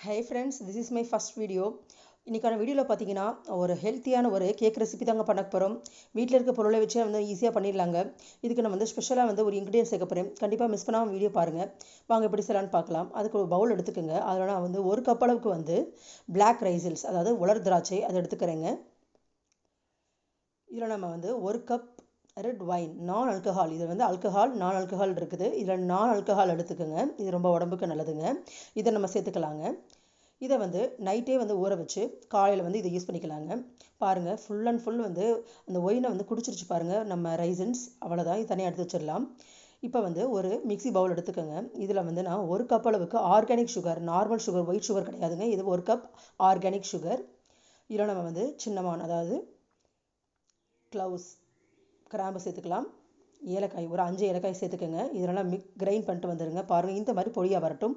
Hi friends, this is my first video. இன்னைக்கான வீடியோவில் பார்த்தீங்கன்னா ஒரு ஹெல்த்தியான ஒரு கேக் ரெசிபி தாங்க பண்ண போகிறோம். வீட்டில் இருக்க பொருளை வச்சு வந்து ஈஸியாக பண்ணிடலாங்க. இதுக்கு நான் வந்து ஸ்பெஷலாக வந்து ஒரு இன்க்ரீடியன்ஸ் சேர்க்க போகிறேன். கண்டிப்பாக மிஸ் பண்ணாமல் வீடியோ பாருங்கள். வாங்க எப்படி செய்யலான்னு பார்க்கலாம். அதுக்கு ஒரு பவுல் எடுத்துக்கோங்க. அதில் நான் வந்து ஒரு கப் அளவுக்கு வந்து பிளாக் ரைசில்ஸ், அதாவது உலர் திராட்சை, அதை எடுத்துக்கிறேங்க. இதில் நம்ம வந்து ஒரு கப் ரெட் வைன், நான் ஆல்கஹால், இதில் வந்து ஆல்கஹால் நான் ஆல்கஹால் இருக்குது. இதில் நான் ஆல்கஹால் எடுத்துக்கோங்க. இது ரொம்ப உடம்புக்கு நல்லதுங்க. இதை நம்ம சேர்த்துக்கலாங்க. இதை வந்து நைட்டே வந்து ஊற வச்சு காலையில் வந்து இதை யூஸ் பண்ணிக்கலாங்க. பாருங்கள், ஃபுல் அண்ட் ஃபுல் வந்து அந்த ஒயினை வந்து குடிச்சிருச்சு பாருங்கள் நம்ம ரைசன்ஸ். அவ்வளோதான், இது தனியாக எடுத்து வச்சிடலாம். இப்போ வந்து ஒரு மிக்சி பவுல் எடுத்துக்கோங்க. இதில் வந்து நான் ஒரு கப் அளவுக்கு organic sugar, normal sugar, white sugar கிடையாதுங்க, இது ஒரு கப் ஆர்கானிக் சுகர். இதில் நம்ம வந்து சின்னமான், அதாவது க்ளவுஸ், கிராம்பு சேர்த்துக்கலாம். ஏலக்காய் ஒரு 5 ஏலக்காய் சேர்த்துக்கோங்க. இதெல்லாம் கிரைண்ட் பண்ணிட்டு வந்துடுங்க. பாருங்கள், இந்த மாதிரி பொடியாக வரட்டும்.